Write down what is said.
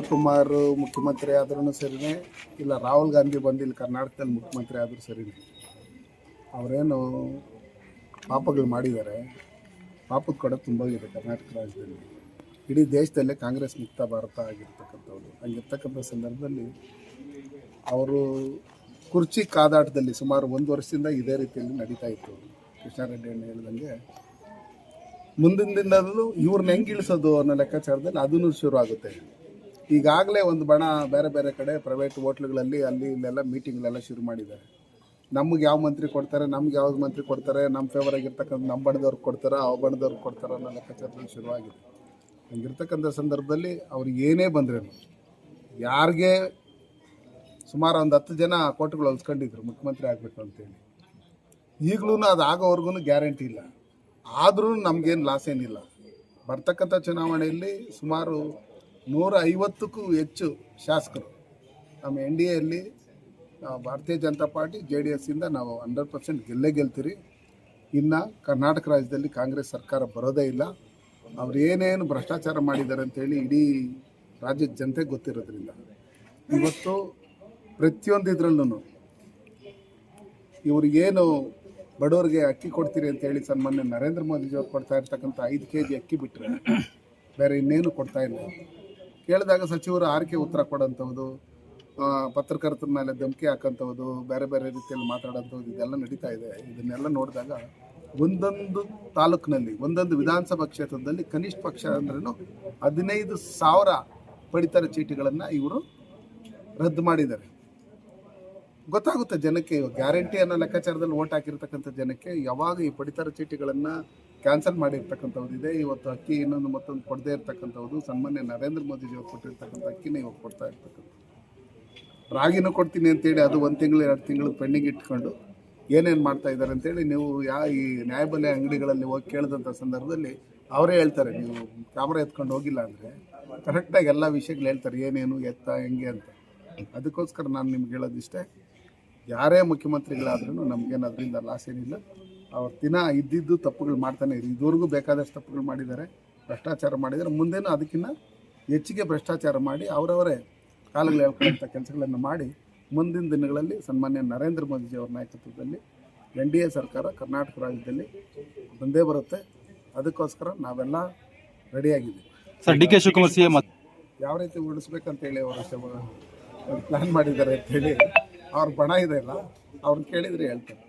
ಶಿವಕುಮಾರ್ ಮುಖ್ಯಮಂತ್ರಿ ಆದ್ರೂ ಸರಿನೇ, ಇಲ್ಲ ರಾಹುಲ್ ಗಾಂಧಿ ಬಂದು ಇಲ್ಲಿ ಕರ್ನಾಟಕದಲ್ಲಿ ಮುಖ್ಯಮಂತ್ರಿ ಆದರೂ ಸರಿನೇ, ಅವರೇನು ಪಾಪಗಳು ಮಾಡಿದ್ದಾರೆ. ಪಾಪದ ಕೊಡ ತುಂಬೋಗಿದೆ ಕರ್ನಾಟಕ ರಾಜ್ಯದಲ್ಲಿ. ಇಡೀ ದೇಶದಲ್ಲೇ ಕಾಂಗ್ರೆಸ್ ಮುಕ್ತ ಭಾರತ ಆಗಿರ್ತಕ್ಕಂಥವ್ರು. ಹಂಗಿರ್ತಕ್ಕಂಥ ಸಂದರ್ಭದಲ್ಲಿ ಅವರು ಕುರ್ಚಿ ಕಾದಾಟದಲ್ಲಿ ಸುಮಾರು 1 ವರ್ಷದಿಂದ ಇದೇ ರೀತಿಯಲ್ಲಿ ನಡೀತಾ ಇತ್ತು. ಕೃಷ್ಣಾರೆಡ್ಡಿ ಅಣ್ಣ ಹೇಳಿದಂಗೆ ಮುಂದಿನ ದಿನದಲ್ಲೂ ಇವ್ರನ್ನ ಹೆಂಗೆ ಇಳಿಸೋದು ಅನ್ನೋ ಲೆಕ್ಕಾಚಾರದಲ್ಲಿ ಅದೂ ಶುರು ಆಗುತ್ತೆ. ಈಗಾಗಲೇ ಒಂದು ಬಣ ಬೇರೆ ಬೇರೆ ಕಡೆ ಪ್ರೈವೇಟ್ ಹೋಟ್ಲುಗಳಲ್ಲಿ ಅಲ್ಲಿ ಇಲ್ಲೆಲ್ಲ ಮೀಟಿಂಗ್ಲೆಲ್ಲ ಶುರು ಮಾಡಿದ್ದಾರೆ. ನಮ್ಗೆ ಯಾವ ಮಂತ್ರಿ ಕೊಡ್ತಾರೆ, ನಮ್ಗೆ ಯಾವ್ದು ಮಂತ್ರಿ ಕೊಡ್ತಾರೆ, ನಮ್ಮ ಫೇವರ್ ಆಗಿರ್ತಕ್ಕಂಥ ನಮ್ಮ ಬಣದವ್ರಿಗೆ ಕೊಡ್ತಾರೆ, ಅವ ಬಣದವ್ರಿಗೆ ಕೊಡ್ತಾರೆ ಅನ್ನೋ ಲೆಕ್ಕಾಚಾರದಲ್ಲಿ ಶುರುವಾಗಿದೆ. ಹಂಗಿರ್ತಕ್ಕಂಥ ಸಂದರ್ಭದಲ್ಲಿ ಅವ್ರಿಗೆ ಏನೇ ಬಂದ್ರೇನು, ಯಾರಿಗೆ ಸುಮಾರು ಒಂದು 10 ಜನ ಕೋಟೆಗಳು ಹೊಲ್ಸ್ಕೊಂಡಿದ್ರು ಮುಖ್ಯಮಂತ್ರಿ ಆಗಬೇಕು ಅಂತೇಳಿ. ಈಗಲೂ ಅದು ಆಗೋವರೆಗೂ ಗ್ಯಾರಂಟಿ ಇಲ್ಲ. ಆದರೂ ನಮಗೇನು ಲಾಸ್ ಏನಿಲ್ಲ. ಬರ್ತಕ್ಕಂಥ ಚುನಾವಣೆಯಲ್ಲಿ ಸುಮಾರು 150ಕ್ಕೂ ಹೆಚ್ಚು ಶಾಸಕರು ನಮ್ಮ NDAಯಲ್ಲಿ ಭಾರತೀಯ ಜನತಾ ಪಾರ್ಟಿ JDS ಇಂದ ನಾವು 100% ಗೆಲ್ತೀರಿ. ಇನ್ನು ಕರ್ನಾಟಕ ರಾಜ್ಯದಲ್ಲಿ ಕಾಂಗ್ರೆಸ್ ಸರ್ಕಾರ ಬರೋದೇ ಇಲ್ಲ. ಅವ್ರು ಏನೇನು ಭ್ರಷ್ಟಾಚಾರ ಮಾಡಿದ್ದಾರೆ ಅಂತೇಳಿ ಇಡೀ ರಾಜ್ಯದ ಜನತೆಗೆ ಗೊತ್ತಿರೋದ್ರಿಂದ ಇವತ್ತು ಪ್ರತಿಯೊಂದು ಇದರಲ್ಲೂ ಇವ್ರಿಗೇನು ಬಡವರಿಗೆ ಅಕ್ಕಿ ಕೊಡ್ತೀರಿ ಅಂತೇಳಿ ಸನ್ಮಾನ್ಯ ನರೇಂದ್ರ ಮೋದಿಜಿಯವ್ರು ಕೊಡ್ತಾ ಇರ್ತಕ್ಕಂಥ 5 kg ಅಕ್ಕಿ ಬಿಟ್ಟರೆ ಬೇರೆ ಇನ್ನೇನು ಕೊಡ್ತಾ ಇಲ್ಲ. ಕೇಳಿದಾಗ ಸಚಿವರು ಆರ್ಕೆ ಉತ್ತರ ಕೊಡೋಂಥದ್ದು, ಪತ್ರಕರ್ತರ ಮೇಲೆ ಧಮಕಿ ಹಾಕೋಂಥದ್ದು, ಬೇರೆ ಬೇರೆ ರೀತಿಯಲ್ಲಿ ಮಾತಾಡೋಂಥದ್ದು ಇದೆಲ್ಲ ನಡೀತಾ ಇದೆ. ಇದನ್ನೆಲ್ಲ ನೋಡಿದಾಗ ಒಂದೊಂದು ತಾಲೂಕಿನಲ್ಲಿ ಒಂದೊಂದು ವಿಧಾನಸಭಾ ಕ್ಷೇತ್ರದಲ್ಲಿ ಕನಿಷ್ಠ ಪಕ್ಷ ಅಂದ್ರೂ 15,000 ಪಡಿತರ ಚೀಟಿಗಳನ್ನು ಇವರು ರದ್ದು ಮಾಡಿದ್ದಾರೆ. ಗೊತ್ತಾಗುತ್ತೆ ಜನಕ್ಕೆ. ಗ್ಯಾರಂಟಿ ಅನ್ನೋ ಲೆಕ್ಕಾಚಾರದಲ್ಲಿ ಓಟ್ ಹಾಕಿರ್ತಕ್ಕಂಥ ಜನಕ್ಕೆ ಯಾವಾಗ ಈ ಪಡಿತರ ಚೀಟಿಗಳನ್ನು ಕ್ಯಾನ್ಸಲ್ ಮಾಡಿರ್ತಕ್ಕಂಥದ್ದು ಇದೆ. ಇವತ್ತು ಅಕ್ಕಿ ಇನ್ನೊಂದು ಮತ್ತೊಂದು ಕೊಡದೇ ಇರ್ತಕ್ಕಂಥದ್ದು, ಸನ್ಮಾನ್ಯ ನರೇಂದ್ರ ಮೋದಿಜಿಯವ್ರು ಕೊಟ್ಟಿರ್ತಕ್ಕಂಥ ಅಕ್ಕಿನೇ ಇವಾಗ ಕೊಡ್ತಾ ಇರ್ತಕ್ಕಂಥ. ರಾಗಿನೂ ಕೊಡ್ತೀನಿ ಅಂತೇಳಿ ಅದು 1 ತಿಂಗಳು 2 ತಿಂಗಳು ಪೆಂಡಿಂಗ್ ಇಟ್ಕೊಂಡು ಏನೇನು ಮಾಡ್ತಾ ಇದ್ದಾರೆ ಅಂತೇಳಿ ನೀವು ಈ ನ್ಯಾಯಬೆಲೆ ಅಂಗಡಿಗಳಲ್ಲಿ ಹೋಗಿ ಕೇಳಿದಂಥ ಸಂದರ್ಭದಲ್ಲಿ ಅವರೇ ಹೇಳ್ತಾರೆ, ನೀವು ಕ್ಯಾಮ್ರಾ ಎತ್ಕೊಂಡು ಹೋಗಿಲ್ಲ ಅಂದರೆ ಕರೆಕ್ಟಾಗಿ ಎಲ್ಲ ವಿಷಯಗಳು ಹೇಳ್ತಾರೆ, ಏನೇನು ಎತ್ತ ಹೆಂಗೆ ಅಂತ. ಅದಕ್ಕೋಸ್ಕರ ನಾನು ನಿಮ್ಗೆ ಹೇಳೋದಿಷ್ಟೇ, ಯಾರೇ ಮುಖ್ಯಮಂತ್ರಿಗಳಾದ್ರೂ ನಮಗೇನು ಅದರಿಂದ ಲಾಸ್ ಏನಿಲ್ಲ. ಅವ್ರ ದಿನ ಇದ್ದಿದ್ದು ತಪ್ಪುಗಳು ಮಾಡ್ತಾನೆ ಇರಿ. ಇದುವರೆಗೂ ಬೇಕಾದಷ್ಟು ತಪ್ಪುಗಳು ಮಾಡಿದ್ದಾರೆ, ಭ್ರಷ್ಟಾಚಾರ ಮಾಡಿದ್ದಾರೆ. ಮುಂದೇನು ಅದಕ್ಕಿಂತ ಹೆಚ್ಚಿಗೆ ಭ್ರಷ್ಟಾಚಾರ ಮಾಡಿ ಅವರವರೇ ಕಾಲಗಳು ಹೇಳ್ಕೊಳ್ಳೋಂಥ ಕೆಲಸಗಳನ್ನು ಮಾಡಿ ಮುಂದಿನ ದಿನಗಳಲ್ಲಿ ಸನ್ಮಾನ್ಯ ನರೇಂದ್ರ ಮೋದಿಜಿಯವರ ನಾಯಕತ್ವದಲ್ಲಿ NDA ಸರ್ಕಾರ ಕರ್ನಾಟಕ ರಾಜ್ಯದಲ್ಲಿ ಬಂದೇ ಬರುತ್ತೆ. ಅದಕ್ಕೋಸ್ಕರ ನಾವೆಲ್ಲ ರೆಡಿಯಾಗಿದ್ದೀವಿ. ಸರ್, DK ಶಿವಕುಮಾರ್ CM ಯಾವ ರೀತಿ ಉಳಿಸ್ಬೇಕಂತೇಳಿ ಅವರು ಪ್ಲ್ಯಾನ್ ಮಾಡಿದ್ದಾರೆ ಅಂತೇಳಿ ಅವ್ರ ಬಣ ಇದೆಯಲ್ಲ, ಅವ್ರನ್ನ ಕೇಳಿದರೆ ಹೇಳ್ತಾರೆ.